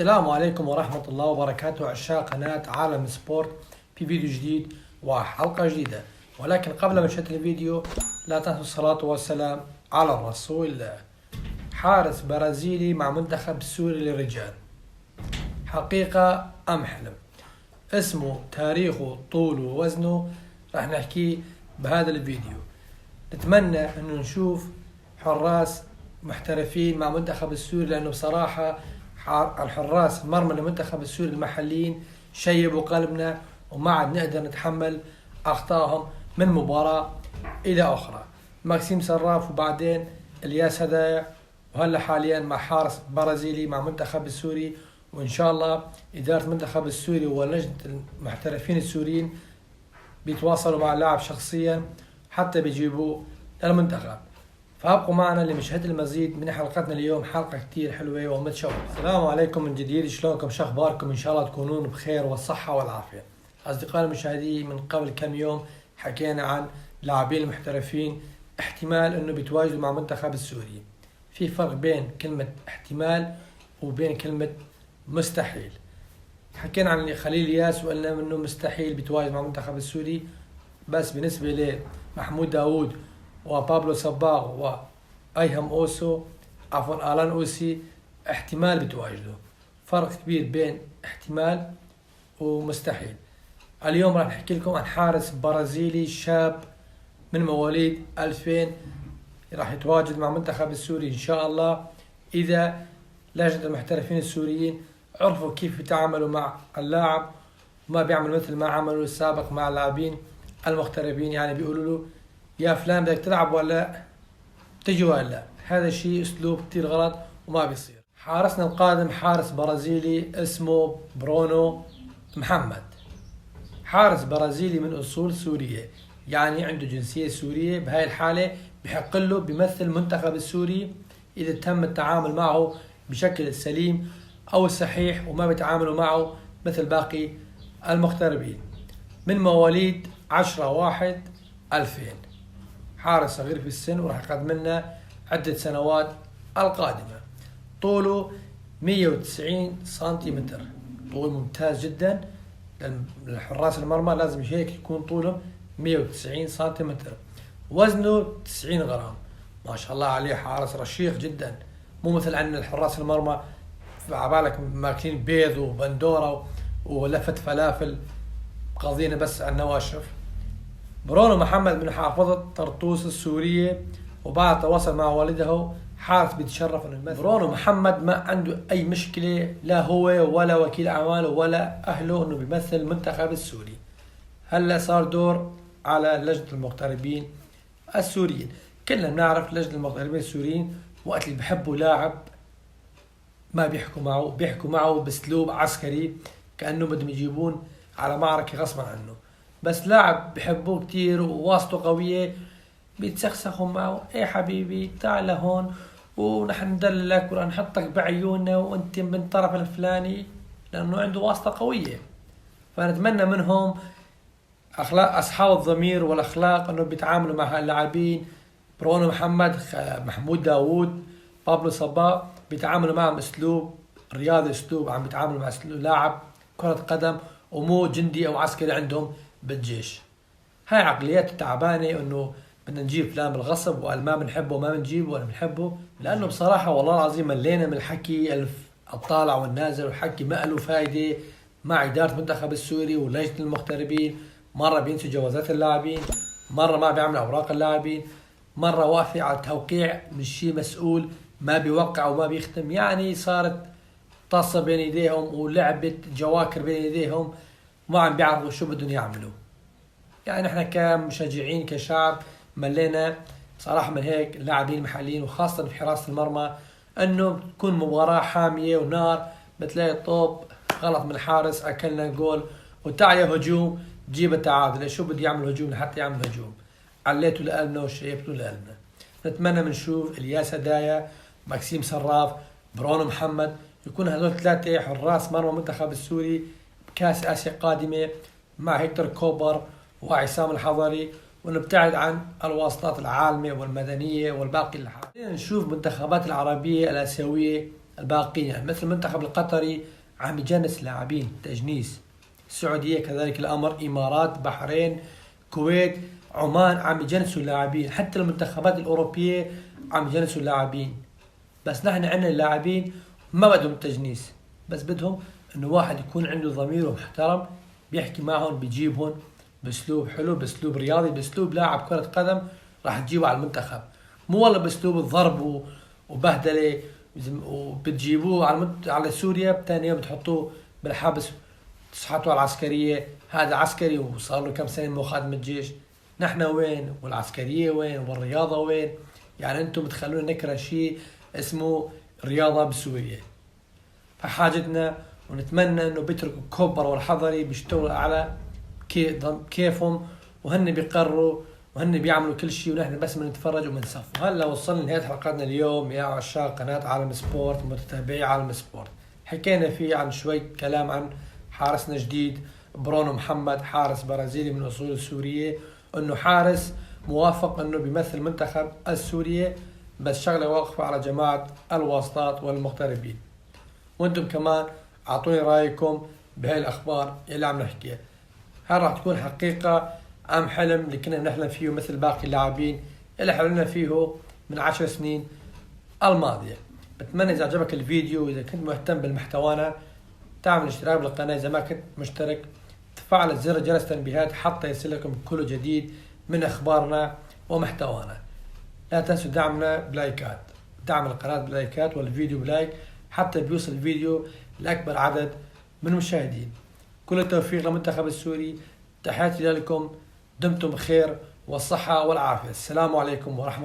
السلام عليكم ورحمة الله وبركاته عشاق قناة عالم سبورت في فيديو جديد وحلقة جديدة. ولكن قبل ما نشاهد الفيديو لا تنسوا الصلاة والسلام على رسول الله. حارس برازيلي مع منتخب سوري للرجال، حقيقة أم حلم؟ اسمه، تاريخه، طوله، وزنه راح نحكيه بهذا الفيديو. نتمنى انه نشوف حراس محترفين مع منتخب السوري، لانه بصراحة الحراس المرمى لمنتخب السوري المحليين شيبوا قلبنا وما عاد نقدر نتحمل اخطائهم من مباراة الى اخرى. ماكسيم سراف وبعدين الياس هدايا، وهلا حاليا مع حارس برازيلي مع منتخب السوري. وان شاء الله ادارة المنتخب السوري ولجنة المحترفين السوريين بيتواصلوا مع اللاعب شخصيا حتى بيجيبوه للمنتخب. فابقوا معنا لمشاهدة المزيد من حلقتنا اليوم، حلقة كتير حلوة ومتشوقة. السلام عليكم من جديد، شلونكم؟ شو اخباركم؟ ان شاء الله تكونون بخير والصحة والعافية. اصدقائي المشاهدين، من قبل كم يوم حكينا عن لاعبين المحترفين احتمال انه بيتواجدوا مع منتخب السوري. في فرق بين كلمة احتمال وبين كلمة مستحيل. حكينا عن خليل ياس وقلنا انه مستحيل بيتواجد مع المنتخب السوري، بس بالنسبة لمحمود داوود وبابلو صباغ وأيهم أوسو آلان أوسي احتمال بيتواجدوا. فرق كبير بين احتمال ومستحيل. اليوم راح نحكي لكم عن حارس برازيلي شاب من مواليد 2000 راح يتواجد مع منتخب السوري إن شاء الله، إذا لجنة المحترفين السوريين عرفوا كيف يتعاملوا مع اللاعب وما بيعملوا مثل ما عملوا السابق مع اللاعبين المغتربين. يعني بيقولوا له يا فلان بدك تلعب ولا تجي ولا لا. هذا الشيء اسلوب كتير غلط وما بيصير. حارسنا القادم حارس برازيلي اسمه برونو محمد، حارس برازيلي من اصول سورية، يعني عنده جنسية سورية. بهاي الحالة بحق له بيمثل المنتخب السوري اذا تم التعامل معه بشكل سليم او صحيح وما بيتعاملوا معه مثل باقي المغتربين. من مواليد 10/1/2000، حارس صغير في السن وراح يقدم لنا عدة سنوات القادمة. طوله 190 سنتيمتر، طول ممتاز جدا للحراس المرمى، لازم هيك يكون طوله 190 سنتيمتر. وزنه 90 غرام، ما شاء الله عليه، حارس رشيق جدا، مو مثل عندنا الحراس المرمى عبالك ماكلين بيض وبندورة ولفة فلافل قاضينا بس على النواشف. برونو محمد من محافظة طرطوس السورية، وبعد تواصل مع والده حارس بيتشرف انه يمثل. برونو محمد ما عنده اي مشكلة، لا هو ولا وكيل اعماله ولا اهله، انه بيمثل المنتخب السوري. هلا صار دور على لجنة المغتربين السوريين. كلنا بنعرف لجنة المغتربين السوريين وقت اللي بحبوا لاعب ما بيحكوا معه باسلوب عسكري، كأنه بدهم يجيبون على معركة غصبا عنه. بس لاعب بحبوه كتير وواسطه قوية بيتسخسخوا معه، ايه حبيبي تعال لهون ونحن ندللك ورح نحطك بعيوننا وانت من الطرف الفلاني، لانه عنده واسطة قوية. فنتمنى منهم اخلاق اصحاب الضمير والاخلاق انه بيتعاملوا مع اللاعبين. برونو محمد، محمود داوود، بابلو صباغ بيتعاملوا معهم اسلوب رياضي، اسلوب عم بيتعاملوا مع اسلوب لاعب كرة قدم ومو جندي او عسكري عندهم بالجيش. هاي عقليات تعبانة، انه بدنا نجيب فلان بالغصب وقال ما بنحبه وما بنجيبه ولا بنحبه. لانه بصراحة والله العظيم ملينا من الحكي الطالع والنازل، والحكي ما له فايدة مع إدارة المنتخب السوري ولجنة المغتربين. مرة بينسوا جوازات اللاعبين، مرة ما بيعملوا اوراق اللاعبين، مرة وافي على التوقيع من شي مسؤول ما بيوقع وما بيختم. يعني صارت طاسة بين ايديهم ولعبة جواكر بين ايديهم، ما عم بيعرفوا شو بدهم يعملوا. يعني نحن كمشجعين كشعب ملينا صراحة من هيك اللاعبين المحليين، وخاصة في حراسة المرمى، انه تكون مباراة حامية ونار بتلاقي طوب غلط من الحارس اكلنا جول وتعيا هجوم جيب التعادل. شو بده يعمل هجوم لحتى يعمل هجوم؟ عليته لقلبنا وشيبته لقلبنا. نتمنى منشوف الياس هدايا، ماكسيم سراف، برونو محمد، يكون هذول ثلاثة حراس مرمى المنتخب السوري بكاس آسيا قادمة مع هيكتور كوبر وعصام الحضري، ونبتعد عن الواسطات العالمة والمدنية والباقي الحال. نشوف منتخبات العربية الآسيوية الباقين، يعني مثل المنتخب القطري عم يجنس لاعبين تجنيس، السعودية كذلك الأمر، إمارات، بحرين، كويت، عمان عم يجنسوا اللاعبين، حتى المنتخبات الأوروبية عم يجنسوا اللاعبين. بس نحن عندنا اللاعبين ما بدهم تجنيس، بس بدهم انه واحد يكون عنده ضمير ومحترم، بيحكي معهم، بيجيبهم باسلوب حلو، باسلوب رياضي، باسلوب لاعب كرة قدم راح تجيبه على المنتخب، مو والله باسلوب الضرب وبهدله، وبتجيبوه على سوريا بثاني يوم بتحطوه بالحبس، تسحطوه على العسكرية، هذا عسكري وصار له كم سنة مو خادم الجيش. نحن وين؟ والعسكرية وين؟ والرياضة وين؟ يعني انتم بتخلونا نكره شيء اسمه رياضة بسوريا. فحاجتنا ونتمنى انه بيتركوا كوبر والحضري بيشتغلوا على كيفهم، وهن بيقرروا وهن بيعملوا كل شيء، ونحن بس بنتفرج وبنصف. وهلا وصلنا لنهاية حلقتنا اليوم يا عشاق قناة عالم سبورت، متتابعي عالم سبورت. حكينا فيه عن شوي كلام عن حارسنا جديد برونو محمد، حارس برازيلي من اصول سورية، انه حارس موافق انه بيمثل منتخب السورية، بس شغله واقفه على جماعه الواسطات والمغتربين. وانتم كمان اعطوني رايكم بهاي الاخبار اللي عم نحكيها، هل راح تكون حقيقه ام حلم اللي كنا نحلم فيه مثل باقي اللاعبين اللي حلمنا فيه من 10 سنين الماضيه. بتمنى اذا عجبك الفيديو، واذا كنت مهتم بالمحتوانا، تعمل اشتراك بالقناه اذا ما كنت مشترك، تفعل زر جرس التنبيهات حتى يصلكم كل جديد من اخبارنا ومحتوانا. لا تنسوا دعمنا بلايكات، دعم القناة بلايكات والفيديو بلايك حتى بيوصل الفيديو لأكبر عدد من المشاهدين. كل التوفيق للمنتخب السوري، تحياتي لكم، دمتم بخير والصحة والعافية. السلام عليكم ورحمة الله.